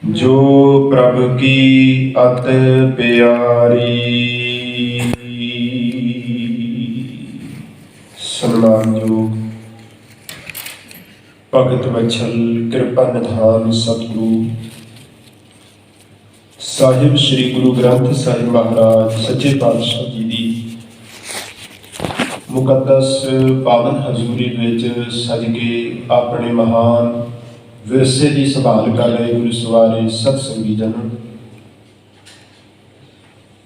जो प्रभ की अत प्यारी। सन्मानयोग भगत वत्सल कृपा निधान सतगुरु साहिब श्री गुरु ग्रंथ साहिब महाराज सच्चे पातशाह जी की मुकद्दस पावन हजूरी विच सज के अपने महान विरसे की संभाल कर रहे गुरु सवारे सत संगी जन,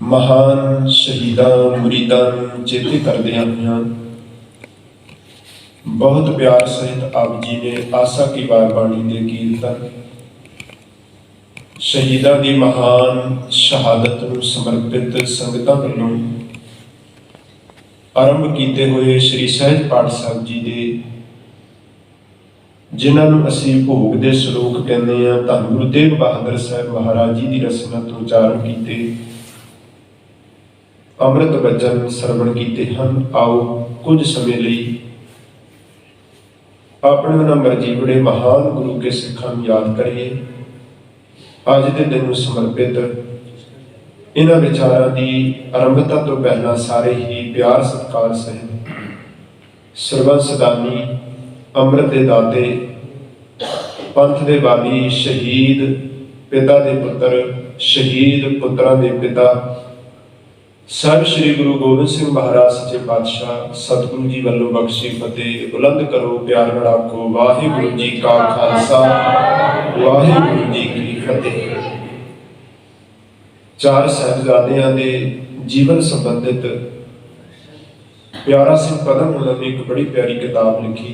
महान शहीदां मुरीदां चेते करदियां होइयां बहुत प्यार सहित आप जी ने आसा की बार बाणी दे कीर्तन शहीदां की महान शहादत नूं समर्पित संगतां वल्लों आरंभ किए हुए श्री सहज पाठ साहब जी के जिन्होंने असी भोग के सलोक कहते हैं धन गुरु तेग बहादुर साहब महाराज जी की रसना तो उचारण किए अमृत वचन सरवण किए हैं। आओ कुछ समय लिए अपने उन्होंने मर्जी बड़े महान गुरु के सिखों याद करिए। अज के दिन समर्पित इन्हां विचारां की आरंभता तो पहला सारे ही प्यार सत्कार सहित सरबंस दानी अमृत के दाते पंथ के बाली शहीद पिता के पुत्र शहीद पुत्रां के पिता साहिब श्री गुरु गोबिंद सिंह महाराज सच्चे पातशाह सतगुरु जी वालों बख्शी फतेह बुलंद करो प्यार नाल आखो वाहिगुरू जी का खालसा वाहिगुरू जी की फतेह। चार साहिबजादियां दे जीवन संबंधित प्यारा सिंह पदम उन्होंने एक बड़ी प्यारी किताब लिखी।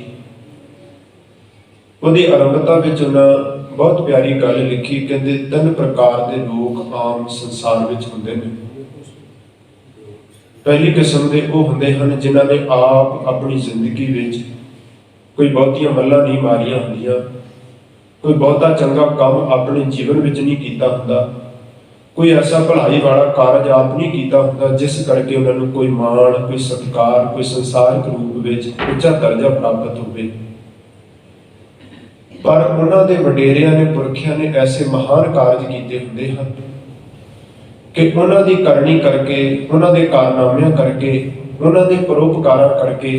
उहदी आरंभता विच उन्हां बहुत प्यारी गल लिखी, कहते तीन प्रकार के लोग आम संसार विच हुंदे ने। पहली किस्म के वो हुंदे हन जिन्हां ने आप अपनी जिंदगी विच कोई बहुतियां मल्लां नहीं मारियां हुंदियां, कोई बहुता चंगा काम अपने जीवन विच नहीं कीता हुंदा, कोई ऐसा भलाई वाला कारज आप नहीं किया होता जिस करके उन्होंने कोई मान कोई सत्कार कोई संसारिक रूप में उच्चा दर्जा प्राप्त हो। पर उन्होंने वडेरिया ने पुरखिया ने ऐसे महान कारज किए होंगे हैं कि उन्होंने करनी करके उन्होंने कारनामियां करके उन्होंने परोपकारा करके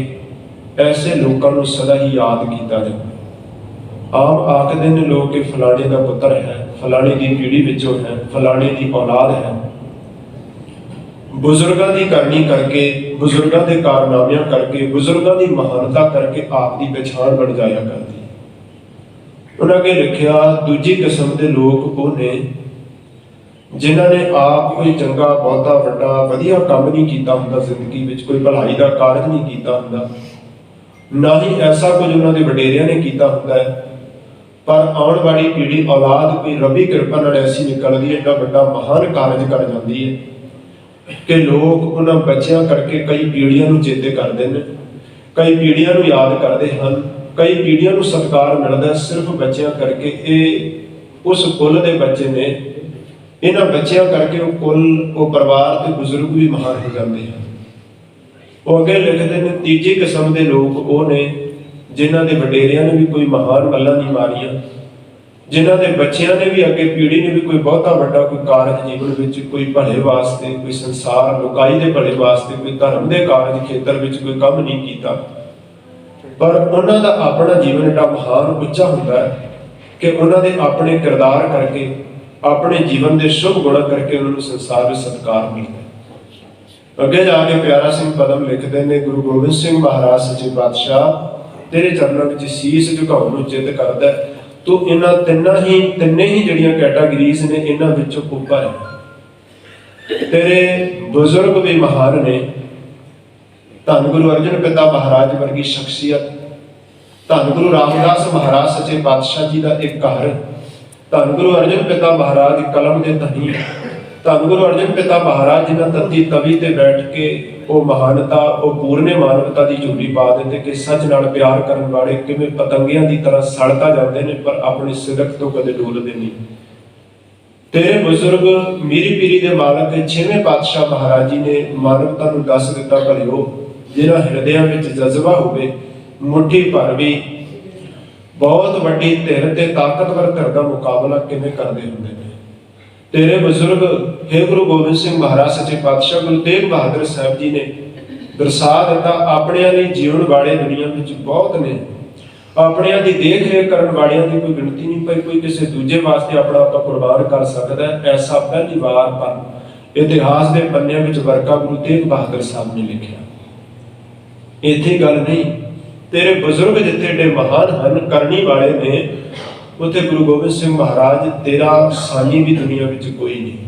ऐसे लोगों को सदा ही याद किया जाए। आम आखते हैं लोग कि फलाने का पुत्र है, फलाने की पीढ़ी विचों है, फलाने की औलाद है। बुजुर्गों की करनी करके बुजुर्गों के कारनामियां करके बुजुर्गों की महानता करके आप की पहचान बन जाया करती। उन्होंने लिखा दूजी किस्म के लोग वो ने जिन्होंने आप कोई चंगा बहुता वड्डा वधिया काम नहीं किया होंदा, जिंदगी में कोई भलाई का कारज नहीं किया होंदा, ना ही ऐसा कुछ उन्होंने वडेरिया ने किया होंदा है। पर आने वाली पीढ़ी औलाद कोई रबी कृपा नाल ऐसी निकलती है, इतना बड़ा महान कारज कर जाती है कि लोग उन्होंने बच्चों करके कई पीढ़ियों को चेते करते हैं, कई पीढ़ियों को याद करते हैं, कई पीढ़ियों को सत्कार मिलता है सिर्फ बच्चों करके। ये उस कुल के बच्चे ने, इन्होंने बच्चों करके वो कुल वो परिवार के बुजुर्ग भी महान हो जाते हैं। वो अगे लिखते हैं तीजी किस्म के लोग वो ने जिन्हों के वडेरिया ने भी कोई महान गल्लां नहीं मारिया, जिन्हों के बच्चों ने भी अगे पीढ़ी ने भी कोई बहुता बड़ा कोई कारज जीवन में कोई भले वास्ते कोई संसार लोकाई के भले वास्ते कोई धर्म के कारज खेतर में कोई काम नहीं किया। पर उन्हों का अपना जीवन एडा महान उच्चा होता है कि उन्होंने अपने किरदार करके अपने जीवन के शुभ गुण करके उन्होंने संसार में सत्कार मिलता है। अगे जाके प्यारा सिंह पदम लिखते हैं गुरु गोबिंद सिंह महाराज सच्चे पातशाह तेरे चरणों में शीश झुकाउण नूं चित करदा है। तो इन्हां तिन्ने ही जिहड़ियां कैटागरीज ने इन्हां विचों उपर है। तेरे बुजुर्ग भी महान ने, धन गुरु अर्जन पिता महाराज वर्गी शख्सियत, धन गुरु रामदास महाराज सच्चे पातशाह जी का एक घर, धन गुरु अर्जन पिता महाराज कलम के धनी, धन गुरु अर्जन पिता महाराज जिन्हां तत्ती तवी ते बैठ के वो महानता वो पूर्णे मानवता की झोली पा देते कि सच नाल प्यार करने वाले किवें पतंगियां की तरह सड़ता जाते हैं पर अपनी सिदक तो कदे डोलते नहीं। तेरे बुजुर्ग मीरी पीरी के मालक 6वें पातशाह महाराज जी ने मानवता को दस दिता भलिओ जिन्हां हिरदियां विच जज्बा होवे मुट्ठी भर भी बहुत वड्डी धिर ते ताकतवर धिर का मुकाबला किवें करदे हुंदे ने। तेरे बुजुर्ग हे गुरु गोबिंद सिंह महाराज सच्चे पातशाह गुरु तेग बहादुर साहब जी ने दर्शा दिता अपनिਆਂ ਲਈ जीवन वाले दुनिया ਵਿੱਚ बहुत ने। अपनिਆਂ ਦੀ देख रेख करन वालियां ਦੀ कोई गिनती नहीं पई, कोई किसी दूजे वास्ते अपना आप कुर्बान कर सकदा है। ऐसा पहली बार पर इतिहास के पन्निਆਂ ਵਿੱਚ वर्का गुरु तेग बहादुर साहब ने लिखिया। इत्थे गल नहीं, तेरे बुजुर्ग जिथे एडे महान हन करनी वाले ने, उत्थे गुरु गोबिंद सिंह महाराज तेरा सानी भी दुनिया विच कोई नहीं।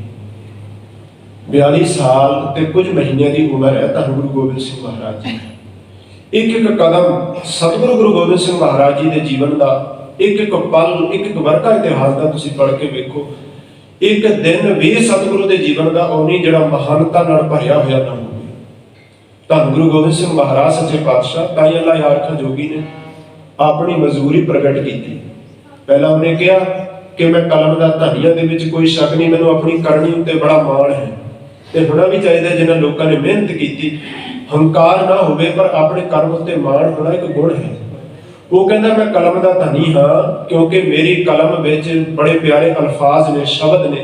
42 साल ते कुछ महीनों की उम्र है धन गुरु गोबिंद सिंह महाराज जी। एक एक कदम सतगुरु गुरु गोबिंद सिंह महाराज जी के जीवन का, एक एक पल, एक एक वर्का इतिहास का तुसीं पढ़ के वेखो। एक दिन भी सतगुरु के जीवन का उन्हीं जिहड़ा महानता नाल भरिया होया ना होवे। धन गुरु गोबिंद सिंह महाराज सच्चे पातशाह ताई अल्लाह यारखा जोगी ने अपनी मजबूरी प्रगट की। पहला उन्हें कहा कि मैं कलम का धनिया दे विच कोई शक नहीं, मैनूं अपनी करनी उत्ते बड़ा माण है ते होना भी चाहिए। जिन्हां लोकां ने मेहनत की, हंकार ना होवे पर अपने कर्म उत्ते माण होना एक गुण है। वो कहता मैं कलम का धनी हाँ क्योंकि मेरी कलम विच बड़े प्यारे अल्फाज ने, शब्द ने,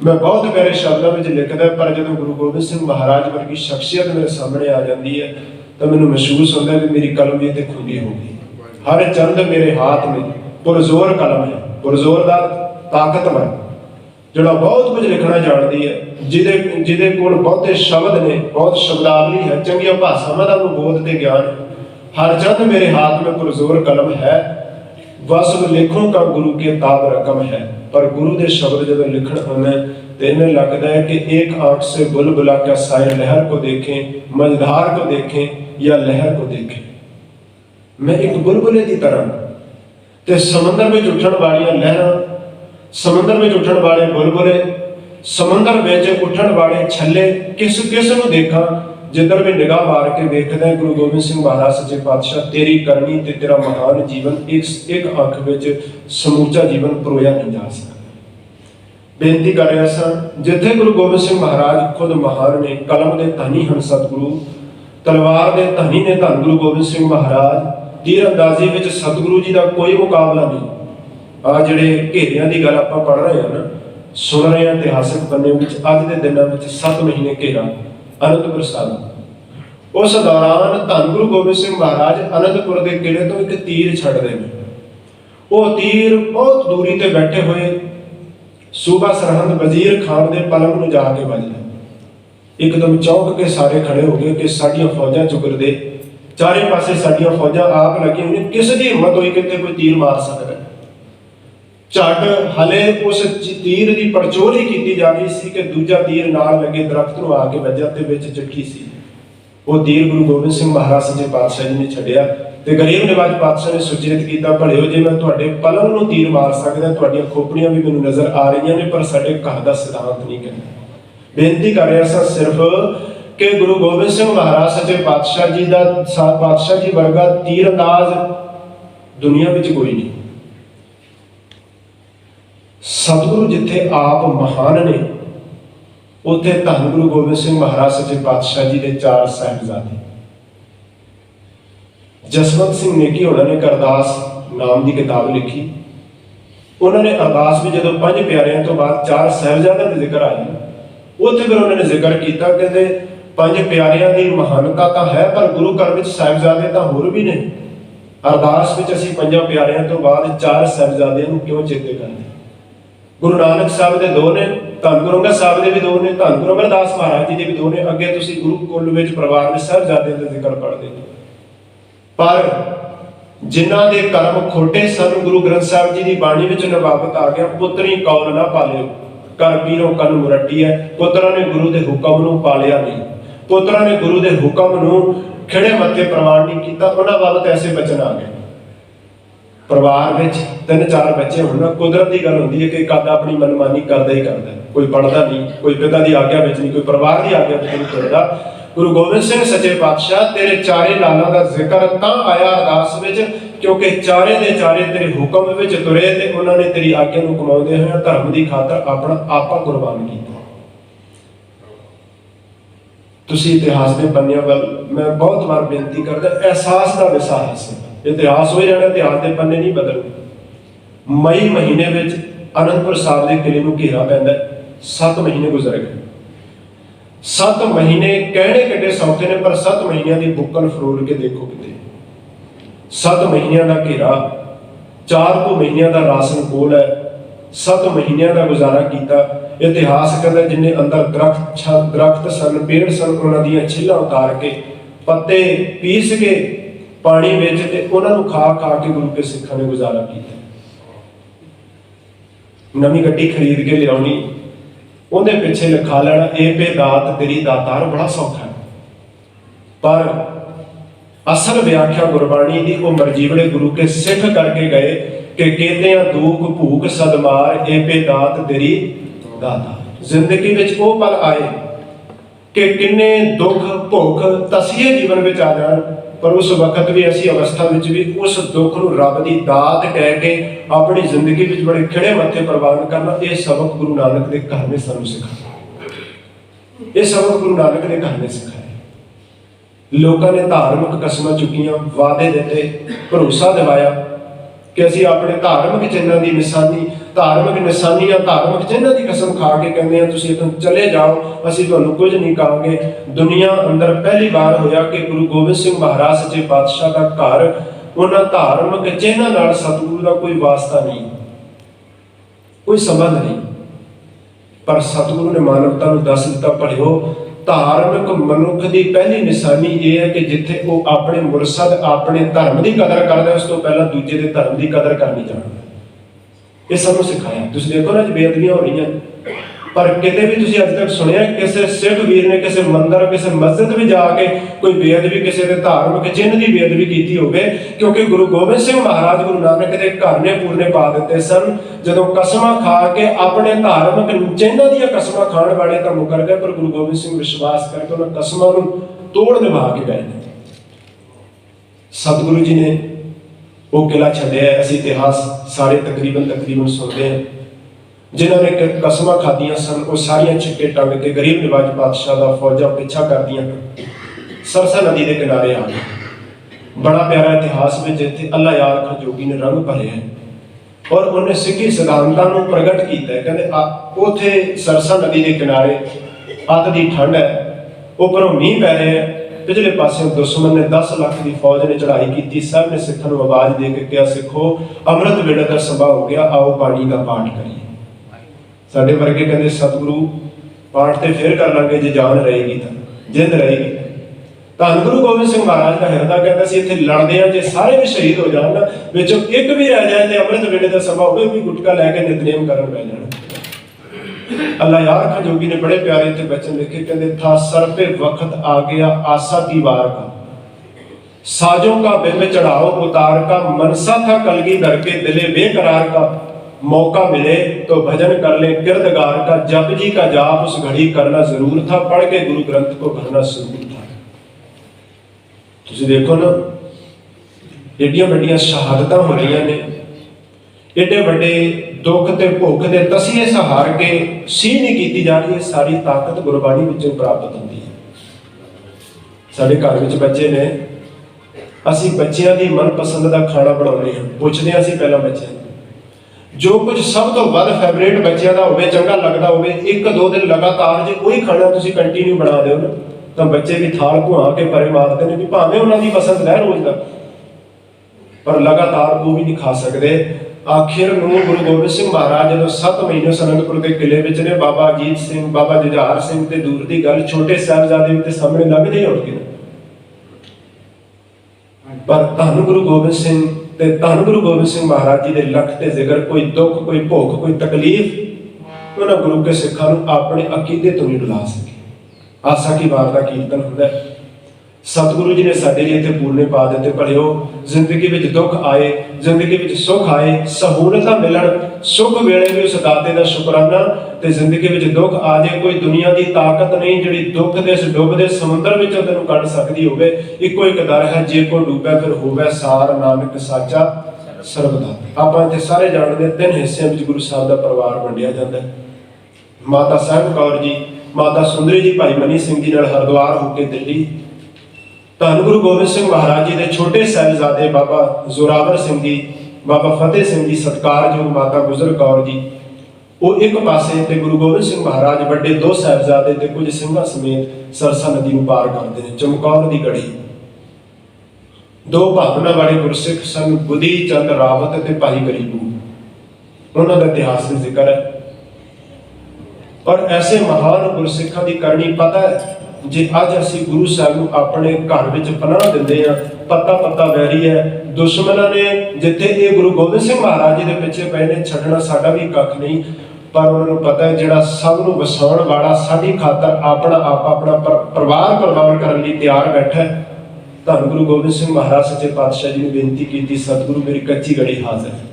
मैं बहुत प्यारे शब्दों में लिखता। पर जो गुरु गोबिंद सिंह महाराज वर्गी शख्सियत मेरे सामने आ जाती है तो मैनूं महसूस होता है कि मेरी कलम भी तो खुली होगी। हर चंद मेरे हाथ में पुरजोर कलम है, पुरजोर का ताकतवर, जोड़ा बहुत कुछ लिखना जानती है, जिदे कोल बहुते शब्द ने, बहुत शब्दावली है, चंगिया भाषावां दा बोध ते ज्ञान है। हर चंद मेरे हाथ में पुरजोर कलम है, बस लिखूं का गुरु के ताब रकम है। पर गुरु के शब्द जब लिखण आना तो इन्हें लगता है कि एक आंख से बुलबुला क्या साए लहर को देखें, मझधार को देखें या लहर को देखें। मैं एक बुलबुले की तरह ते समंदर में उठन वाली लहर, समंदर में उठन वाले बुलबुले, समंदर में उठन वाले छल्ले, किस किस नूं देखा। जिधर भी निगाह मार के देखदा है गुरु गोबिंद सिंह महाराज सच्चे पातशाह तेरी करनी ते तेरा महान जीवन एक आंख विच समूचा जीवन परोया नहीं जा सकता। बेनती कर रहा सन जिथे गुरु गोबिंद सिंह महाराज खुद महान ने, कलम के धनी हैं सतगुरु, तलवार के धनी ने धन गुरु गोबिंद सिंह महाराज। तीर अंदाजी विच सतगुरु जी का कोई मुकाबला नहीं। आ जिहड़े घेरियां की गल आपां पढ़ रहे हैं ना, सुन रहे हैं इतिहासक पन्ने विच, अज के दिनों में 7 महीने घेरा अनंदपुर साहिब। उस दौरान धन गुरु गोबिंद सिंह महाराज अनंदपुर के किले तो एक तीर छड़ते हैं। वो तीर बहुत दूरी ते बैठे हुए सूबा सरहंद वजीर खान के पलंग में जाके बजदा। एकदम चौंक के सारे खड़े हो गए कि साडियां फौजां चुकर दे, चारे पासे साडियां फौजां आप लगी हुई, किस दी हिम्मत हुई कि कोई तीर मार सकता। झट हले उस तीर की पड़चोल ही की जा रही सी कि दूजा तीर नाल लगे दरख्त नूं आके वजया ते विच चिट्ठी सी। वो तीर गुरु गोबिंद सिंह महाराज सच्चे पातशाह जी ने छड्डिया ते गरीब निवाज पातशाह ने सुचेत किया, भले हो जे मैं तुहाडे पलंग नूं तीर मार सकदा, तुहाडीआं खोपड़ियां भी मैनूं नज़र आ रही ने, पर साडे घर दा सिद्धांत नहीं कहना। बेनती कर रहा सा सिर्फ कि गुरु गोबिंद सिंह महाराज सच्चे पातशाह जी दा पातशाह जी वर्गा तीर अंदाज दुनिया विच कोई नहीं। सतगुरु जिथे आप महान ने, उत्थे धन गुरु गोबिंद सिंह महाराज सच्चे पातशाह जी के 4 साहिबजादे। जसवंत सिंह नेगी उन्होंने एक अरदास नाम की किताब लिखी। उन्होंने अरदास में जो 5 प्यारिਆਂ तो बाद 4 साहिबजादों का जिक्र आया, उत्थे फिर उन्होंने जिक्र किया कि 5 प्यारिਆਂ की महानता तो है, पर गुरु घर में साहिबजादे तो होर भी ने। अरदास में असीं 5 प्यारिਆਂ तो बाद 4 साहिबजादिਆਂ नूं क्यों चेते करते। गुरु नानक साहब के 2 ने, धन गुरु अंगद साहब के भी 2 ने, धन गुरु अमरदास महाराज जी के भी 2 ने। अगे तुसीं गुरु कुल विच परिवार में साहिबजादिਆਂ का जिक्र पढ़ते हो, पर जिन्हां दे कर्म खोटे सन, गुरु ग्रंथ साहब जी की बाणी विच नबावत आ गया, पुत्री कौल ना पालियो कर पीरों कन मुरटी है। पुत्रां ने गुरु के हुक्म नूं पालिया नहीं, पुत्रां ने गुरु के हुक्म नूं खिड़े मत्थे प्रवान नहीं किया। उन्हां बाबत ऐसे बचन आ गए। परिवार में 3-4 बच्चे होना कुदरत की गल होती है कि एक आधा अपनी मनमानी करता ही करता है, कोई पढ़ता नहीं, कोई पिता की आज्ञा में नहीं, कोई परिवार की आज्ञा में नहीं तुरदा। गुरु गोबिंद सिंह सच्चे पातशाह तेरे 4 लालों का जिक्र तां आया अरदास विच क्योंकि 4 दे 4 तेरे हुक्म विच तुरे ते उन्होंने तेरी आज्ञा नूं कमाउंदे होए धर्म की खातर अपना आपा कुर्बान किया। तुसीं इतिहास के पन्नियां वल मैं बहुत बार बेनती करदा, एहसास का विसा हासिल इतिहास हो ही रहना, इतिहास के पन्ने नहीं बदलने। मई महीने में आनंदपुर साहब के किले में घेरा पैंदा, 7 महीने गुजर गए। 7 महीने कहने किड्डे सौखे ने, पर 7 महीनों की बुक्कल फरोल के देखो किते। 7 महीनों का घेरा, 4 महीनों का राशन कोल है, 7 महीनों का गुजारा किया। इतिहास कहता जिन्हें अंदर दरख्त सन, पेड़ सन, उन्होंने छिल्लां उतार के पत्ते पीस के पानी बेच के उन्होंने खा खा के गुरु के सिखा ने गुजारा किया। नवी गड्डी खरीद के लियानी, उन्हें पिछे लिखा लेना ए पे दात तेरी दातार, बड़ा सौखा है। पर असल व्याख्या गुरबाणी की वो मरजीवड़े गुरु के सिख करके गए कि कहते हैं दुख भूख सदमार ए पे दात तेरी दाता। जिंदगी विच वो पल आए कि किन्ने दुख भुख तसीए जीवन में आ जान, पर उस वक्त भी ऐसी अवस्था में भी उस दुख को रब की दात कह के अपनी जिंदगी में बड़े खिड़े मत्थे प्रवान करना, यह सबक गुरु नानक के घर ने सानू सिखाया। यह सबक गुरु नानक के घर ने सिखाया। लोगों ने धार्मिक कसमां चुकियां, वादे देते, भरोसा दिवाया कि असीं अपने धार्मिक चिन्हां की निशानी, धार्मिक निशानियां, धार्मिक चिन्हां की कसम खा के कहते हैं तुसीं इत्थों चले जाओ, असीं तुहानूं कुछ नहीं कहांगे। दुनिया अंदर पहली बार होया कि गुरु गोबिंद सिंह महाराज सच्चे पातशाह का घर, उन्हां धार्मिक चिन्हां नाल सतगुरु का कोई वास्ता नहीं, कोई संबंध नहीं, पर सतगुरु ने मानवता नूं दस दिता भलिओ धार्मिक मनुख की पहली निशानी यह है कि जिथे वो अपने मुरसद अपने धर्म की कदर करता है, उस तो पहला दूजे के धर्म की कदर करनी जानता। ये सानू सिखाया। तुसीं देखो ना बेअदबियां हो रही, पर किते भी तुसीं अज तक सुनिया किसी सिख वीर ने किसी मंदिर किसी मस्जिद में जाके कोई बेअदबी किसी के धार्मिक चिन्ह की बेअदबी की होवे? क्योंकि गुरु गोबिंद सिंह महाराज गुरु नानक के घर ने पूरने पा दिते सन। जदों कसमां खा के अपने धार्मिक चिन्ह दी कसमां खाण वाले तां मुकर गए, पर गुरु गोबिंद सिंह विश्वास करके उन्हां कसमां नूं तोड़ निभा के गए। सतगुरु जी ने वो किला छड्डिया। असीं इतिहास सारे तकरीबन सुनते हैं। जिन्होंने कसमां खादियां सन वो सारियां छिक्के टंग के गरीब निवाज पातशाह का फौजा पिछा करदियां सरसा नदी के किनारे आ गए। बड़ा प्यारा इतिहास में जिथे अल्लाह यार खां जोगी ने रंग भरे हैं और उन्हें सिक्खी सिद्धांतां नूं प्रगट किया। कहते उथे सरसा नदी के किनारे अत की ठंड है, उपरों मीह पै रहे हैं, पिछले पासों दुश्मन ने 10 लाख की फौज ने चढ़ाई की। सब ने सिखां नूं आवाज दे के कहा, सिखो अमृत वेले का सभा हो गया, आओ पानी का पाठ करिए। साडे वर्गे कहते सतगुरु पाठ तो फिर कर लांगे जे जान रहेगी तो जिंद रहेगी। धन गुरु गोबिंद सिंह महाराज का हिरदा कहता सी इत्थे लड़दे आ जे सारे भी शहीद हो जान ना, विचों एक भी रह जाए तो अमृत वेले का सभा होवे भी गुटका लैके नितनेम करन बह जाण। अल्लाह यार खां जोगी ने बड़े प्यारे इत्थे बचन लिखे, कहते था सर पे वक्त आ गया आशा की वार का, साजों का बिंब चढ़ाओ उतार का, मनसा था कलगी दर के दिले बेकरार का, मौका मिले तो भजन कर ले किरदगार का, जप जी का जाप उस घड़ी करना जरूर था, पढ़ के गुरु ग्रंथ को भरना जरूर था। तुसीं देखो ना एडियां वड्डियां शहादतां हो रही ने, एडे वड्डे दुख ते भुख दे तसीए सहार के सी नहीं की जा रही है। सारी ताकत गुरबाणी विचों प्राप्त होती है। साडे घर विच बच्चे ने, असीं बच्चियां दी मनपसंद दा खाना बनाउने हां, पुछदे हां असीं पहलां बच्चिआं जो कुछ सब तो वध फेवरेट बच्चों का होवे, चंगा लगता होवे, 1-2 दिन लगातार जो वही खाना तुसीं कंटिन्यू बना दो ना, तो बच्चे भी थाल भुआ के परे मारते हैं भी भावें उन्होंने पसंद है रोज का, पर लगातार वो भी नहीं खा सकते। आखिर नूं गुरु गोबिंद सिंह महाराज जो 7 महीने आनंदपुर के किले विच ने, बाबा अजीत सिंह बाबा जुझार सिंह ते दूर की गल छोटे साहिबजादे के सामने लगदे ही होणगे, पर धन गुरु गोबिंद सिंह ते धन गुरु गोबिंद सिंह महाराज जी के लख ते जिगर कोई दुख कोई भुख कोई तकलीफ उन्होंने गुरु के सिखां नूं अपने अकीदे तो नहीं डुला सके। आशा की वार का कीर्तन होंदा है। सतगुरु जी ने साडे लिए इत्थे पूरने पा दिते, भलिओ जिंदगी विच दुख आए, जिंदगी विच सुख आए, सहूलतां मिलण, सुख वेले भी उस दाते दा शुकराना, ते जिंदगी विच दुख आ जाए कोई दुनिया की ताकत नहीं जिहड़ी दुख दे इस डुबदे समुंदर विचों तैनूं कढ सकदी होवे। इक्को एक दर है, जे को डूबे फिर होवे सार, नानक साचा सर्वदा। आपां इत्थे सारे जाणदे 3 हिस्सिਆਂ विच गुरु साहब दा परिवार वंडिया जांदा है। माता साहिब कौर जी, माता सुंदरी जी, भाई मनी सिंह जी नाल हरिद्वार होके दिल्ली, ਧੰਨ ਗੁਰੂ ਗੋਬਿੰਦ ਸਿੰਘ ਮਹਾਰਾਜ ਜੀ ਦੇ ਛੋਟੇ ਸਾਹਿਬਜ਼ਾਦੇ ਬਾਬਾ ਜ਼ੋਰਾਵਰ ਸਿੰਘ ਜੀ, ਬਾਬਾ ਫਤਿਹ ਸਿੰਘ ਜੀ, ਸਤਿਕਾਰਯੋਗ ਮਾਤਾ ਗੁਜਰ ਕੌਰ ਜੀ, ਉਹ ਇੱਕ ਪਾਸੇ, ਤੇ ਗੁਰੂ ਗੋਬਿੰਦ ਸਿੰਘ ਮਹਾਰਾਜ ਵੱਡੇ ਦੋ ਸਾਹਿਬਜ਼ਾਦੇ ਤੇ ਕੁਝ ਸਿੰਘਾਂ ਸਮੇਤ ਸਰਸਾ ਨਦੀ ਨੂੰ ਪਾਰ ਕਰਦੇ ਨੇ। ਚਮਕੌਰ ਦੀ ਗੜੀ ਦੋ ਭਾਵਨਾ ਵਾਲੇ ਗੁਰਸਿੱਖ ਸਨ, ਬੁੱਧੀ ਚੰਦ ਰਾਵਤ ਤੇ ਭਾਈ ਗਰੀਬੂ, ਉਹਨਾਂ ਦਾ ਇਤਿਹਾਸ ਦਾ ਜ਼ਿਕਰ ਹੈ। ਔਰ ਐਸੇ ਮਹਾਨ ਗੁਰਸਿੱਖਾਂ ਦੀ ਕਰਨੀ ਪਤਾ ਹੈ, ਜੇ ਅੱਜ ਅਸੀਂ ਗੁਰੂ ਸਾਹਿਬ ਨੂੰ ਆਪਣੇ ਘਰ ਵਿੱਚ ਪਨਾਹ ਦਿੰਦੇ ਹਾਂ, ਪੱਤਾ ਵੈਰੀ ਹੈ, ਦੁਸ਼ਮਣਾਂ ਨੇ ਜਿੱਥੇ ਇਹ ਗੁਰੂ ਗੋਬਿੰਦ ਸਿੰਘ ਮਹਾਰਾਜ ਜੀ ਦੇ ਪਿੱਛੇ ਪਏ ਨੇ, ਛੱਡਣਾ ਸਾਡਾ ਵੀ ਕੱਖ ਨਹੀਂ। ਪਰ ਉਹਨਾਂ ਨੂੰ ਪਤਾ ਹੈ ਜਿਹੜਾ ਸਭ ਨੂੰ ਵਸਾਉਣ ਵਾਲਾ ਸਾਡੀ ਖਾਤਰ ਆਪਣਾ ਪਰਿਵਾਰ ਕੁਰਬਾਨ ਕਰਨ ਲਈ ਤਿਆਰ ਬੈਠਾ ਹੈ। ਧੰਨ ਗੁਰੂ ਗੋਬਿੰਦ ਸਿੰਘ ਮਹਾਰਾਜ ਸੱਚੇ ਪਾਤਸ਼ਾਹ ਜੀ ਨੂੰ ਬੇਨਤੀ ਕੀਤੀ, ਸਤਿਗੁਰੂ ਮੇਰੀ ਕੱਚੀ ਗੜੀ ਹਾਜ਼ਰ ਹੈ।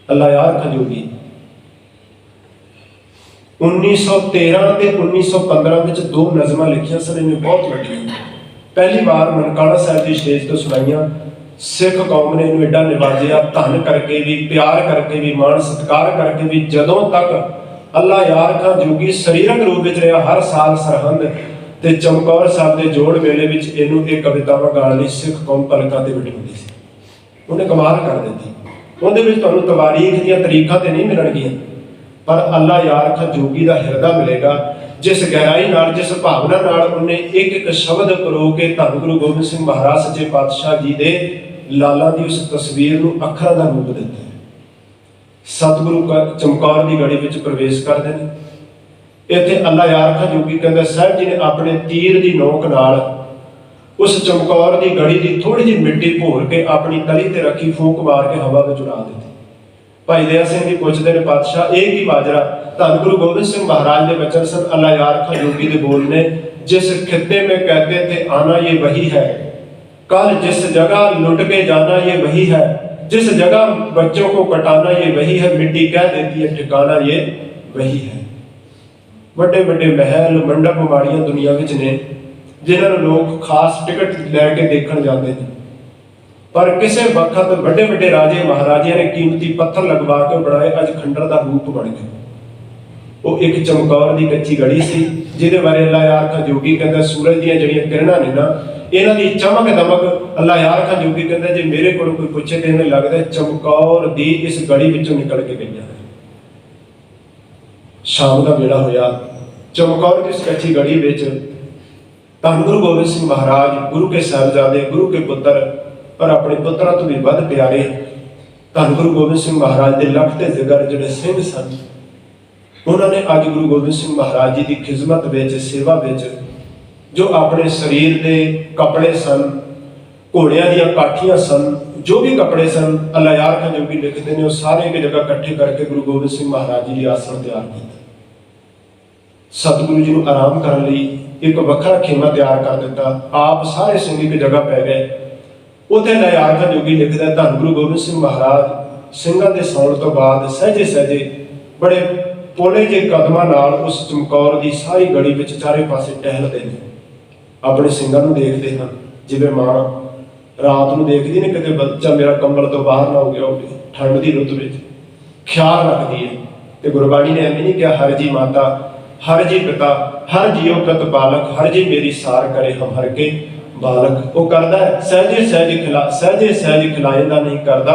ਅੱਲਾ ਯਾਰ ਖਜੋਗੀ 1913 ਤੇ 1915 ਵਿੱਚ ਦੋ ਨਜ਼ਮਾਂ ਲਿਖੀਆਂ ਸਨ, ਇਹਨੇ ਬਹੁਤ ਵੱਡੀਆਂ। ਪਹਿਲੀ ਵਾਰ ਨਨਕਾਣਾ ਸਾਹਿਬ ਦੀ ਸਟੇਜ ਤੋਂ ਸੁਣਾਈਆਂ। ਸਿੱਖ ਕੌਮ ਨੇ ਇਹਨੂੰ ਐਡਾ ਨਿਵਾਜਿਆ, ਧਨ ਕਰਕੇ ਵੀ, ਪਿਆਰ ਕਰਕੇ ਵੀ, ਮਾਣ ਸਤਿਕਾਰ ਕਰਕੇ ਵੀ। ਜਦੋਂ ਤੱਕ ਅੱਲਾ ਯਾਰ ਖਾਂ ਜੋਗੀ ਸਰੀਰਕ ਰੂਪ ਵਿੱਚ ਰਿਹਾ, ਹਰ ਸਾਲ ਸਰਹੰਦ ਤੇ ਚਮਕੌਰ ਸਾਹਿਬ ਦੇ ਜੋੜ ਮੇਲੇ ਵਿੱਚ ਇਹਨੂੰ ਇਹ ਕਵਿਤਾਵਾਂ ਗਾਉਣ ਲਈ ਸਿੱਖ ਕੌਮ ਪਲਕਾਂ ਤੇ ਬੈਠੀ ਹੁੰਦੀ ਸੀ। ਉਹਨੇ ਕਮਾਲ ਕਰ ਦਿੱਤੀ। ਉਹਦੇ ਵਿੱਚ ਤੁਹਾਨੂੰ ਤਵਾਰੀਖ ਦੀਆਂ ਤਰੀਕਾਂ ਤੇ ਨਹੀਂ ਮਿਲਣਗੀਆਂ, ਪਰ ਅੱਲਾ ਯਾਰ ਖਾਂ ਜੋਗੀ ਦਾ ਹਿਰਦਾ ਮਿਲੇਗਾ, ਜਿਸ ਗਹਿਰਾਈ ਨਾਲ, ਜਿਸ ਭਾਵਨਾ ਨਾਲ ਉਹਨੇ ਇੱਕ ਇੱਕ ਸ਼ਬਦ ਪਰੋ ਕੇ ਧੰਨ ਗੁਰੂ ਗੋਬਿੰਦ ਸਿੰਘ ਮਹਾਰਾਜ ਸੱਚੇ ਪਾਤਸ਼ਾਹ ਜੀ ਦੇ ਲਾਲਾਂ ਦੀ ਉਸ ਤਸਵੀਰ ਨੂੰ ਅੱਖਰਾਂ ਦਾ ਰੂਪ ਦਿੱਤਾ। ਸਤਿਗੁਰੂ ਚਮਕੌਰ ਦੀ ਗੜੀ ਵਿੱਚ ਪ੍ਰਵੇਸ਼ ਕਰਦੇ ਨੇ। ਇੱਥੇ ਅੱਲਾ ਯਾਰ ਖਾਂ ਜੋਗੀ ਕਹਿੰਦਾ, ਸਾਹਿਬ ਜੀ ਨੇ ਆਪਣੇ ਤੀਰ ਦੀ ਨੋਕ ਨਾਲ ਉਸ ਚਮਕੌਰ ਦੀ ਗੜੀ ਦੀ ਥੋੜੀ ਜਿਹੀ ਮਿੱਟੀ ਭੋਰ ਕੇ ਆਪਣੀ ਤਲੀ ਤੇ ਰੱਖੀ, ਫੂਕ ਮਾਰ ਕੇ ਹਵਾ ਵਿੱਚ ਉਡਾ ਦਿੱਤੀ। ਭਾਈ ਦਇਆ ਸਿੰਘ ਜੀ ਪੁੱਛਦੇ ਨੇ, ਪਾਤਸ਼ਾਹ ਇਹ ਕੀ ਬਾਜਰਾ? ਧੰਨ ਗੁਰੂ ਗੋਬਿੰਦ ਸਿੰਘ ਮਹਾਰਾਜ ਦੇ ਬਚਨ ਸਨ, ਅੱਲਾ ਯਾਰ ਖਾਂ ਜੋਗੀ ਦੇ ਬੋਲ ਨੇ, ਜਿਸ खित्ते में कहते थे आना ये वही है, कल जिस जगह लुट के जाना ये वही है, जिस जगह बच्चों को कटाना ये वही है, मिट्टी कह देती है ठिकाना ये वही है। ਵੱਡੇ ਵੱਡੇ ਮਹਿਲ ਮੰਡਪ ਮਾੜੀਆਂ ਦੁਨੀਆ ਵਿੱਚ ਨੇ, ਜਿਨ੍ਹਾਂ ਨੂੰ ਲੋਕ ਖਾਸ ਟਿਕਟ ਲੈ ਕੇ ਦੇਖਣ ਜਾਂਦੇ ਨੇ, ਪਰ ਕਿਸੇ ਵਕਤ ਵੱਡੇ ਵੱਡੇ ਰਾਜੇ ਮਹਾਰਾਜਿਆਂ ਨੇ ਕੀਮਤੀ ਪੱਥਰ ਲਗਵਾ ਕੇ ਬਣਾਏ, ਅੱਜ ਖੰਡਰ ਦਾ ਰੂਪ ਬਣ ਗਏ। ਉਹ ਇੱਕ ਚਮਕੌਰ ਦੀ ਕੱਚੀ ਗੜੀ ਸੀ, ਜਿਹਦੇ ਬਾਰੇ ਅੱਲਾ ਯਾਰ ਖਾਂ ਜੋਗੀ ਕਹਿੰਦਾ, ਸੂਰਜ ਦੀਆਂ ਜਿਹੜੀਆਂ ਕਿਰਨਾਂ ਨੇ ਨਾ, ਇਹਨਾਂ ਦੀ ਚਮਕ ਦਮਕ, ਅੱਲਾ ਯਾਰ ਖਾਂ ਜੋਗੀ ਕਹਿੰਦਾ, ਜੇ ਮੇਰੇ ਕੋਲ ਕੋਈ ਪੁੱਛੇ ਤੇ ਇਹਨੂੰ ਲੱਗਦਾ ਚਮਕੌਰ ਦੀ ਇਸ ਗੜੀ ਵਿੱਚੋਂ ਨਿਕਲ ਕੇ ਗਈਆਂ। ਸ਼ਾਮ ਦਾ ਵੇਲਾ ਹੋਇਆ, ਚਮਕੌਰ ਦੀ ਇਸ ਕੱਚੀ ਗੜੀ ਵਿੱਚ ਧੰਨ ਗੁਰੂ ਗੋਬਿੰਦ ਸਿੰਘ ਮਹਾਰਾਜ, ਗੁਰੂ ਕੇ ਸਾਹਿਬਜ਼ਾਦੇ, ਗੁਰੂ ਕੇ ਪੁੱਤਰ, ਪਰ ਆਪਣੇ ਪੁੱਤਰਾਂ ਤੋਂ ਵੀ ਵੱਧ ਪਿਆਰੇ ਧੰਨ ਗੁਰੂ ਗੋਬਿੰਦ ਸਿੰਘ ਮਹਾਰਾਜ ਦੇ ਲੱਖ ਤੇ ਜ਼ਿਕਰ ਜਿਹੜੇ ਸਿੰਘ ਸਨ, ਉਹਨਾਂ ਨੇ ਅੱਜ ਗੁਰੂ ਗੋਬਿੰਦ ਸਿੰਘ ਮਹਾਰਾਜ ਜੀ ਦੀ ਖਿਦਮਤ ਵਿੱਚ, ਸੇਵਾ ਵਿੱਚ, ਜੋ ਆਪਣੇ ਸਰੀਰ ਦੇ ਕੱਪੜੇ ਸਨ, ਘੋੜਿਆਂ ਦੀਆਂ ਕਾਠੀਆਂ ਸਨ, ਜੋ ਵੀ ਕੱਪੜੇ ਸਨ, ਅੱਲਾ ਯਾਰ ਖਾਂ ਜੋਗੀ ਲਿਖਦੇ ਨੇ, ਉਹ ਸਾਰੇ ਇੱਕ ਜਗ੍ਹਾ ਇਕੱਠੇ ਕਰਕੇ ਗੁਰੂ ਗੋਬਿੰਦ ਸਿੰਘ ਮਹਾਰਾਜ ਜੀ ਲਈ ਆਸਣ ਤਿਆਰ ਕੀਤਾ। ਸਤਿਗੁਰੂ ਜੀ ਨੂੰ ਆਰਾਮ ਕਰਨ ਲਈ ਇੱਕ ਵੱਖਰਾ ਖੇਮਾ ਤਿਆਰ ਕਰ ਦਿੱਤਾ। ਆਪ ਸਾਰੇ ਸਿੰਘ ਇੱਕ ਜਗ੍ਹਾ ਪੈ ਗਏ। ਉੱਥੇ ਅੱਲਾ ਯਾਰ ਖਾਂ ਜੋਗੀ ਲਿਖਦਾ, ਧੰਨ ਗੁਰੂ ਗੋਬਿੰਦ ਸਿੰਘ ਮਹਾਰਾਜ ਸਿੰਘਾਂ ਦੇ ਸੌਣ ਤੋਂ ਬਾਅਦ ਸਹਿਜੇ ਸਹਿਜੇ ਬੜੇ ਪੋਲੇ ਜਿਹੇ ਕਦਮਾਂ ਨਾਲ ਉਸ ਚਮਕੌਰ ਦੀ ਸਾਰੀ ਗੜੀ ਵਿੱਚ ਚਾਰੇ ਪਾਸੇ ਟਹਿਲਦੇ ਨੇ। ਆਪਣੇ ਸਿੰਘਾਂ ਨੂੰ ਦੇਖਦੇ ਹਨ, ਜਿਵੇਂ ਮਾਂ ਰਾਤ ਨੂੰ ਦੇਖਦੀ ਨੇ ਕਿਤੇ ਬੱਚਾ ਮੇਰਾ ਕੰਬਲ ਤੋਂ ਬਾਹਰ ਨਾ ਹੋ ਗਿਆ ਹੋਵੇ, ਠੰਡ ਦੀ ਰੁੱਤ ਵਿੱਚ ਖਿਆਲ ਰੱਖਦੀ ਹੈ। ਤੇ ਗੁਰਬਾਣੀ ਨੇ ਐਵੇਂ ਨਹੀਂ ਕਿਹਾ, ਹਰ ਜੀ ਮਾਤਾ, ਹਰ ਜੀ ਪਿਤਾ, ਹਰ ਜੀਓ ਪ੍ਰਤ ਬਾਲਕ, ਹਰ ਜੀ ਮੇਰੀ ਸਾਰ ਕਰੇ ਹਮ ਹਰ ਕੇ ਬਾਲਕ। ਉਹ ਕਰਦਾ ਹੈ ਸਹਿਜੇ ਸਹਿਜ ਖਿਲਾਇੰਦਾ, ਨਹੀਂ ਕਰਦਾ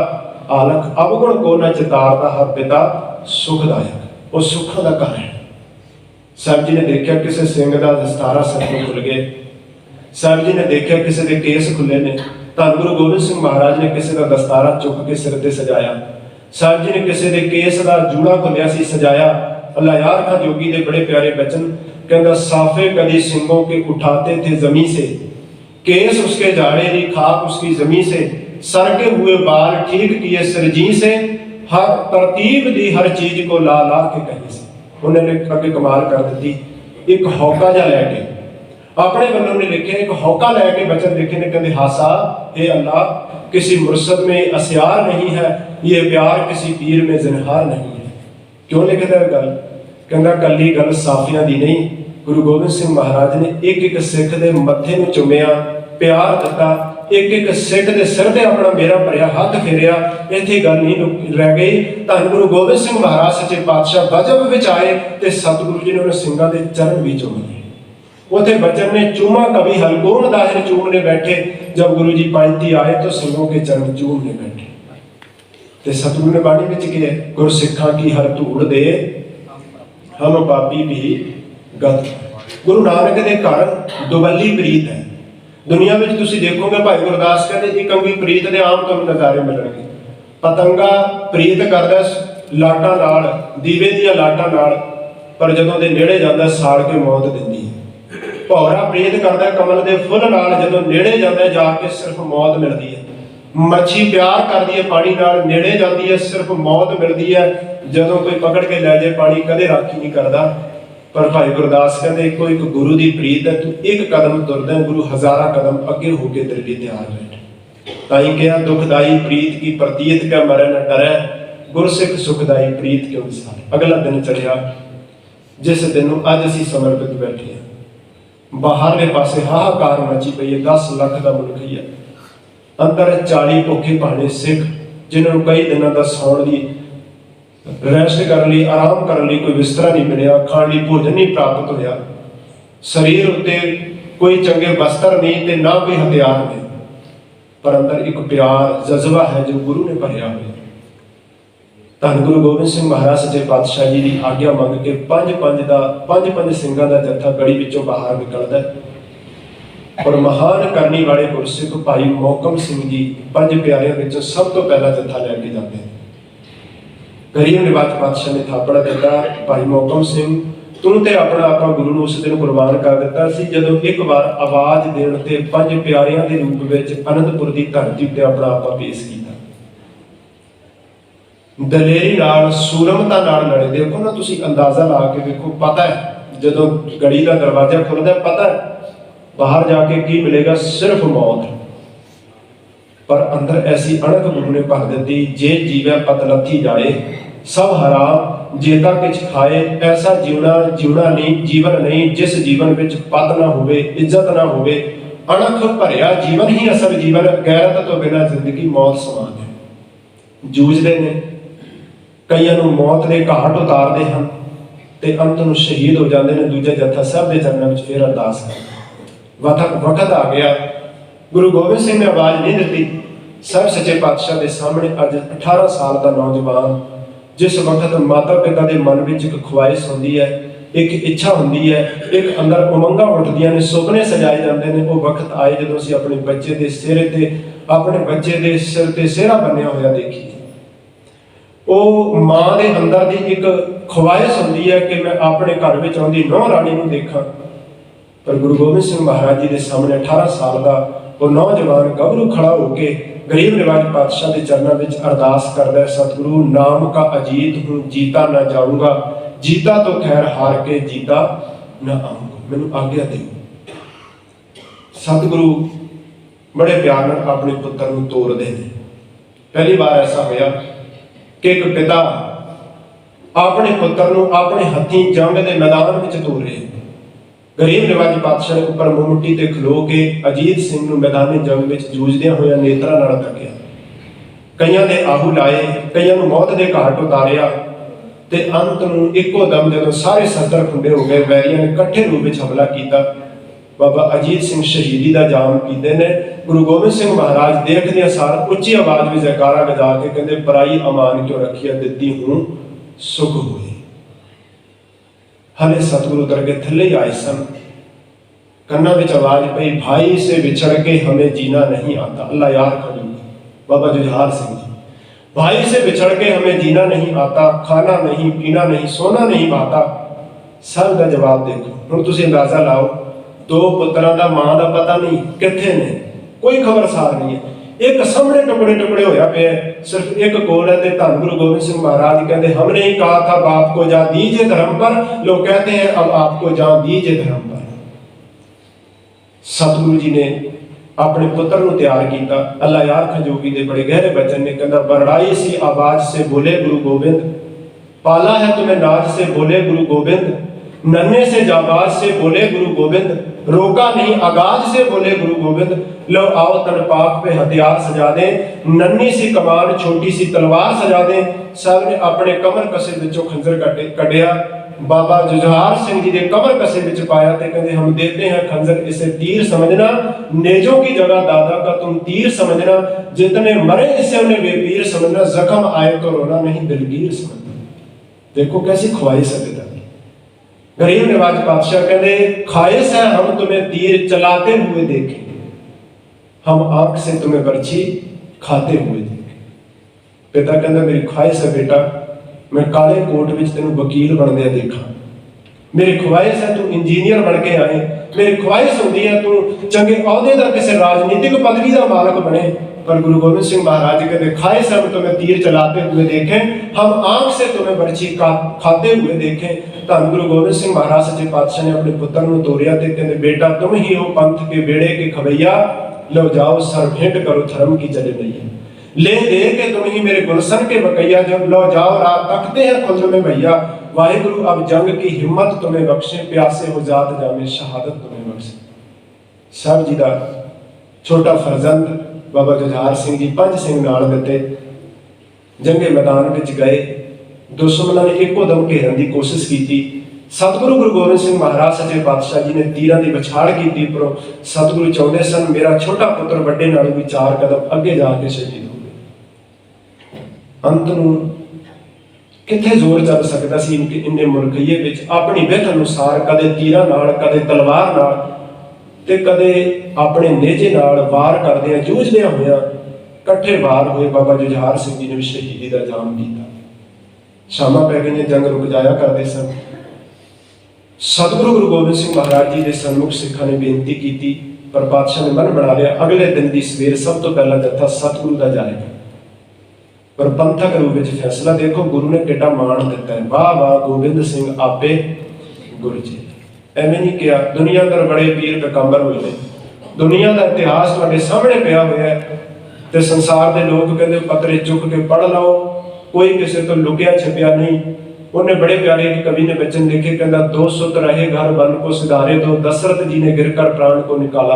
ਆਲਖ, ਅਵਗੁਣ ਕੋ ਨਾ ਚਿਤਾਰਦਾ, ਹਰ ਪਿਤਾ ਸੁਖਦਾਇਕ। ਉਹ ਸੁੱਖਾਂ ਦਾ ਘਰ ਹੈ। ਸਾਹਿਬ ਜੀ ਨੇ ਦੇਖਿਆ ਕਿਸੇ ਸਿੰਘ ਦਾ ਦਸਤਾਰਾ ਸਿਰ ਤੋਂ ਖੁੱਲ ਗਏ। ਸਾਹਿਬ ਜੀ ਨੇ ਦੇਖਿਆ ਕਿਸੇ ਦੇ ਕੇਸ ਖੁੱਲੇ ਨੇ। ਧੰਨ ਗੁਰੂ ਗੋਬਿੰਦ ਸਿੰਘ ਮਹਾਰਾਜ ਨੇ ਕਿਸੇ ਦਾ ਦਸਤਾਰਾ ਚੁੱਕ ਕੇ ਸਿਰ ਤੇ ਸਜਾਇਆ। ਸਾਹਿਬ ਜੀ ਨੇ ਕਿਸੇ ਦੇ ਕੇਸ ਦਾ ਜੂੜਾ ਖੁੱਲਿਆ ਸੀ, ਸਜਾਇਆ। ਅੱਲਾ यार खां जोगी ਦੇ बड़े प्यारे वचन कहता, साफे कदी सिंगों के उठाते थे जमी से, केस उसके झाड़े दी खाक उसकी जमी से, सर के हुए बाल ठीक किए सरजी से, हर तरतीब दी हर चीज को ला ला के कही से। उन्होंने अगे कमाल कर दी, एक हौका जा लैके अपने बंदों ने लिखे, एक हौका लैके वचन लिखे ने, कहते हासा हे अल्लाह, किसी मुर्शद में अस्यार नहीं है, ये प्यार किसी पीर में जिनहार नहीं है। क्यों लिखता है गल? कहता कली गल साफियां दी नहीं, गुरु गोबिंद सिंह महाराज ने एक एक सिख दे मत्थे नूं चुमिया, प्यार दिता, एक एक सिख दे सिर ते अपना मेरा भरिया हाथ फेरिया। इत्थे गल नहीं रह गई। धन गुरु गोबिंद सिंह महाराज सच्चे पातशाह गजब विच आए ते सतगुरु जी ने उन्हें सिंघां दे चरण भी चुम लए। उथे बचन ने चूमा कभी हलकोन दाहिर चूमने बैठे, जब गुरु जी पांति आए तो सिंहों के चरण चूमने बैठे। ते सतगुरु ने बाणी विच कहा, गुर सिखा की हर धूड़ दे हम पापी भी गत। गुरु नानक दे घर दुवल्ली प्रीत है। दुनिया में तुसीं देखोगे भाई गुरदास कहते एक अंगी प्रीत दे आम तुहानूं नज़ारे मिलणगे। पतंगा प्रीत करदा लाटां नाल, दीवे दीआं लाटां नाल, पर जदों दे नेड़े जांदा साड़ के मौत दिंदी है। भौरा प्रीत करदा कमल दे फुੱਲ नाल, जदों नेड़े जांदा जाके सिर्फ मौत मिलदी है। मच्छी प्यार करदी है पानी नाल, नेड़े जांदी है सिर्फ मौत मिलदी है। जदों कोई पकड़ के लै जाए पानी कदे राखी नहीं करदा। पर भाई गुरदास कहते इको एक गुरु की प्रीत है, तू एक कदम तुरदा गुरु हजारा कदम अगे होके तेरे लिए तैयार बैठे। ताई कहा दुखदाई प्रीत की प्रतीत क्या मरे न डरै, गुरसिख सुखदाई प्रीत क्यों विसारे। अगला दिन चढ़िया जिस दिन अज असीं समर्पित बैठे हैं, बाहरले पासे हाहाकार मची पई है। 10 लाख का मुल्क ही है, अंदर 40 भुखे भाने सिख जिन्होंने कई दिनों का सौण की रेस्ट करने लिए, आराम करने लिए कोई बिस्तरा नहीं मिलिया, खाने लिए भोजन नहीं प्राप्त होया, शरीर उत्ते कोई चंगे वस्त्र नहीं ते ना कोई हथियार नहीं, पर अंदर एक प्यार जज्बा है जो गुरु ने भरिया हुआ। धन गुरु गोबिंद सिंह महाराज सच्चे पातशाह जी की आग्ञा मंग के पंज सिंघां दा जत्था गड़ी विचों बाहर निकलदा है और महान करनी वाले गुरसिख भाई मोहकम सिंह जी 5 प्यारिਆਂ ਵਿੱਚੋਂ सब तो पहला जत्था लैके जाते हैं। गरीब निवाज पातशाह ने थापड़ा दिता, भाई मोहकम सिंह तू तो अपना आपा गुरु नूं उस दिन कुर्बान कर दिता सी जदों एक बार आवाज देण ते 5 प्यारिਆਂ ਦੇ रूप ਵਿੱਚ अनंदपुर की धरती ते अपना आपा पेश किया। दलेरी नाल सूरमता नाल लड़े। देखो ना तुसीं अंदाजा ला के देखो, पता है जदों गड़ी का दरवाजा खुलदा पता है बाहर जाके की मिलेगा, सिर्फ मौत। पर अंदर ऐसी अणख गुरु ने भर दी, जे जीवै पत लथी जाए सब हराम जेता किछ खाए, ऐसा जीवना नहीं जीवन नहीं जिस जीवन विच पत ना होवे, इज्जत ना होवे। अणख भरिया जीवन ही असल जीवन, गैरत तो बिना जिंदगी मौत समान है। जूझदे ने, कईयां नूं मौत दे घाट उतारदे हन ते अंत नूं शहीद हो जांदे ने। दूजा जत्था सब दे चरणों विच फिर अरदास कर। वक्त आ गया, गुरु गोबिंद सिंह ने आवाज नहीं दी। सब सच्चे पातशाह के सामने अज 18 साल का नौजवान, जिस वक्त माता पिता के मन में एक ख्वाहिश होंदी है, एक इच्छा होंदी है, एक अंदर उमंगा उठदियां ने, सुपने सजाए जाते हैं। वो वक्त आए जदों असीं अपने बच्चे के सिरे ते अपने बच्चे के सिर ते सेहरा बन्निया होया देखिए। वो माँ के अंदर की एक ख्वाहिश होंदी है कि मैं अपने घर में आउंदी नौं राणी नूं देखा। पर गुरु गोबिंद सिंह महाराज जी के सामने 18 साल का वो नौजवान गभरू खड़ा होके गरीब निवाज पातशाह के चरणों में अरदास करता है, सतगुरु नाम का अजीत हूँ जीता ना जाऊंगा, जीता तो खैर हार के जीता ना आऊंगा, मैनू आज्ञा दे। सतगुरु बड़े प्यार नाल अपने पुत्र नूं तोरदे ने। पहली बार ऐसा होया कि एक पिता अपने पुत्र नूं अपने हथीं जंग के मैदान में तोरे। गरीब निवाज पातशाह ने उपर मुंह ते खलो के अजीत सिंह नूं मैदानी जंग में जूझदियां होया नेत्रां नाल तकिया। कईयां ने आहू लाए, कईयां नूं मौत के घाट उतारिया ते अंत नूं इक्को दम जदों सारे शस्त्र खुंडे हो गए, वैरियां ने इकट्ठे रूप में हमला किया। बाबा अजीत सिंह शहीदी का जाम पीते ने। गुरु गोबिंद सिंह महाराज देखदियां सार उच्ची आवाज में जयकारा बजा के कहते, पराई अमान क्यों रखिया दित्ती हूं सुख हुई। हले सतगुरु उतर के थले ही आए सन। कन्ना में आवाज पई, भाई से बिछड़ के हमें जीना नहीं आता। अल्लाह याद करूंगी बाबा जुझार सिंह जी, भाई से बिछड़ के हमें जीना नहीं आता, खाना नहीं पीना नहीं सोना नहीं पाता। सब का जवाब देखो हुण तुसीं अंदाजा लाओ, 2 पुत्रां दा मां दा पता नहीं कित्थे ने, कोई खबरसार नहीं है। एक सामने टुकड़े टुकड़े होया पे, सिर्फ एक कोल है। धन गुरु गोबिंद सिंह महाराज कहते, हमने ही कहा था बाप को जा दीजिए धर्म पर, लोग कहते हैं अब आपको जा दीजिए धर्म पर। सतगुरु जी ने अपने पुत्र को तैयार किया। अल्लाह यार खजोगी दे बड़े गहरे वचन ने कहता, बड़ाई सी आवाज से बोले गुरु गोबिंद, पाला है तुम्हें नाज से बोले गुरु गोबिंद, नन्हे से जाबाज से बोले गुरु गोबिंद, रोका नहीं आगाज से बोले गुरु गोबिंद। लो आओ तन पाक पे हथियार सजा दे, नन्ही सी कमान छोटी सी तलवार सजा दे। सब ने अपने कमर कसे विचों खंजर कढ़िया, बाबा जुझार सिंह जी के कमर कसे विच पाया ते कहते हम देते हैं खंजर इसे तीर समझना, नेजों की जगह दादा का तुम तीर समझना, जितने मरे इसे उन्हें बेपीर समझना, जख्म आए तो रोना नहीं दिलगीर समझना। देखो कैसी ख्वाहिश है पिता की। गरीब नवाज बादशाह कहते ख्वाहिश है हम तुम्हें तीर चलाते हुए देखें, हम आंख से तुम्हें बर्छी खाते हुए देखें। पिता कहता मेरी ख्वाहिश है बेटा मैं काले कोट विच तेन वकील बनदे देखा, मेरी ख्वाहिश है तू इंजीनियर बन के आए, मेरी ख्वाहिश होती है तू चंगे अहदे का किसी राजनीतिक पदवी का मालक बने। पर गुरु गोबिंद सिंह महाराज कहते ख्वाहिश है तुम्हें तीर चलाते हुए देखें, हम आंख से तुम्हें बर्छी खाते हुए देखें। धन गुरु गोबिंद सिंह महाराज सच्चे पातशाह ने अपने पुत्र को तोरिया ते कहते बेटा तुम ही हो पंथ के बेड़े के खवैया, लो जाओ सर भेंट करो धर्म की चले नैया, ले दे के तुम ही मेरे गुलशन के बकैया, जब लो जाओ रात तकते हैं खुद में भैया, वाहिगुरु अब जंग की हिम्मत तुम्हें बख्शे, प्यासे हो जात जामे शहादत तुम्हें बख्शे। साहब जी का छोटा फरजंद बाबा जुझार सिंह जी 5 सिंह नाल दिते, जंगे मैदान विच गए, दुश्मनां ने इको दम घेरन की कोशिश की। सतगुरु गुरु गोबिंद सिंह महाराज सच्चे पातशाह जी ने तीरां की बछाड़ की, पर सतगुरु चाहते सन मेरा छोटा पुत्र बड़े नालों भी 4 कदम अगे जाके शहीद हो गए। अंत नूं किथे जोर चल सकता सी इन्ने मुल्कईए विच अपनी विध अनुसार कदे तीरां नाल कदे तलवार नाल ते कदे अपने नेजे नाल वार करदे जूझदे होया कट्ठे वार हुए। बाबा जुझार सिंह जी ने भी शहीदी का जाम किया। शामां पै गईयां, जंग रुक जाया करदे सन। सतगुरु गुरु गोबिंद सिंह महाराज जी के सन्मुख सिखां ने बेनती की, पर पातशाह ने मन बना लिया अगले दिन की सवेर सब तो पहला जत्था सतगुरु का जाएगा। पर पंथक रूप में फैसला देखो गुरु ने कितना मान दिता है, वाह वाह गोबिंद सिंह आपे गुरु जी। एवें नहीं किया, दुनिया कर बड़े पीर पैगंबर हुए ने, दुनिया का इतिहास तुहाडे सामने पिया होया है ते संसार के लोग कहते पत्रे चुक के पढ़ लो, कोई किसी तो लुकिया छिपिया नहीं। उन्हें बड़े प्यारे एक कवि ने वचन लिखे, कहता 2 सुत रहे घर वन को सिधारे दो, दशरथ जी ने गिरकर प्राण को निकाला।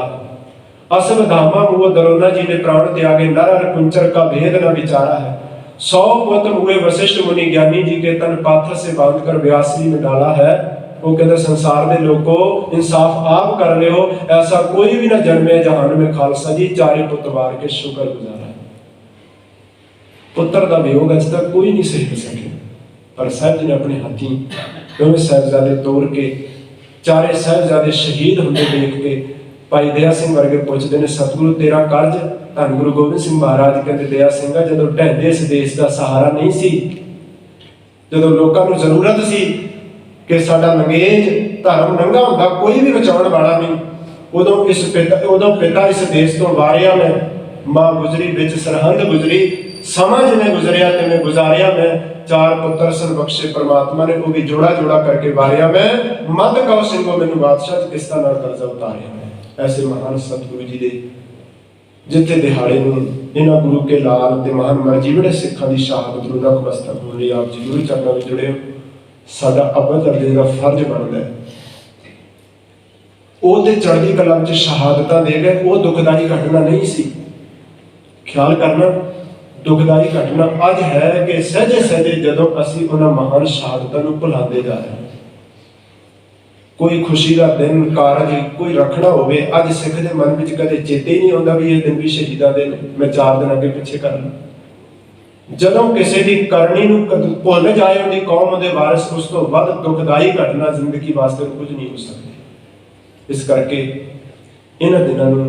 असम धामा मुँह दरोना जी ने प्राण त्यागे, नर कुंचर का भेद न विचारा है। 100 पुत्र हुए वशिष्ठ मुनि ज्ञानी जी के, तन पाथर से बांध कर व्यासरी में डाला है। वो कहते संसार के लोगों इंसाफ आप कर ले हो, ऐसा कोई भी ना जन्मे जहान में खालसा जी, 4 पुत्र वार के शुक्र गुजारा है। पुत्र का वियोग अज तक कोई नहीं सह सके, पर साहब जी ने अपने हाथी दोवें साहिबजादे तोड़ के 4 साहिबजादे शहीद होंदे देख के भाई दया सिंह वर्गे पुछदे ने सतगुरु तेरा कर्ज। धन गुरु गोबिंद सिंह महाराज कहते दया सिंह जदों ढहंदे इस देश का सहारा नहीं सी, जदों लोकां नूं जरूरत सी कि साडा लंगेज धर्म नंगा हुंदा कोई भी बचाउण वाला नहीं, उदों पिता इस देश तो वारिया मैं, मां गुजरी बिच सरहंद गुजरी, समा जिवें गुजरिया तिवें गुजारिया मैं, 4 पुत्र सन बख्शे परमात्मा ने, वो भी जोड़ा जोड़ा करके वारिया मैं, मत कहो सिंहो मैनू बादशाह किस्तां नाल कर्जा उतारिया मैं। ऐसे महान सतगुरु जी दे जिथे दिहाड़े नूं इन्हां गुरु के लाल ते महान मर्जी बड़े सिखां दी शहादत नूं नतमस्तक होण लई आप जी गुरु चरनां विच जुड़े हो। साडा अव्वल दर्जे का फर्ज बनता है, वो ते चढ़दी कला विच शहादतां दे गए, वो दुखदाई घटना नहीं सी। ख्याल करना दुखदाई घटना अज है कि सहजे सहजे जदों असीं उन्हां महान शहादतां नूं भुलांदे जा रहे हैं। कोई खुशी का दिन कारज कोई रखना होवे, अज सिख दे मन विच कदे चेते ही नहीं आउंदा भी ये दिन भी शहीदां दे मैं 4 दिन अगे पिछे कर लूं। जदों किसी की करनी नूं भुल जाए उहदी कौम दे वारिस, उस तो वध दुखदाई घटना जिंदगी वास्ते कुछ नहीं हो सकती। इस करके इन्हां दिनां नूं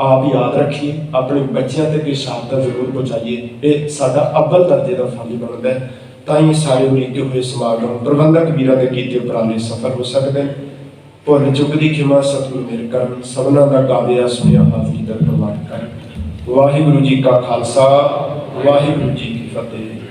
आप याद रखिए, अपने बच्चों तक ये शहादत जरूर पहुँचाइए, ये साडा अव्वल दर्जे का फर्ज बनता है। ताई सारे उलीके हुए समागम प्रबंधक वीरां दे कीते उपराले सफल हो सकते हैं। भुल चुक दी खिमा सतगुरु मेरे करन, सबना दा गाविया सुनिया हाजरी दा प्रवान कर। वाहिगुरु जी का खालसा, वाहिगुरु जी की फतेह।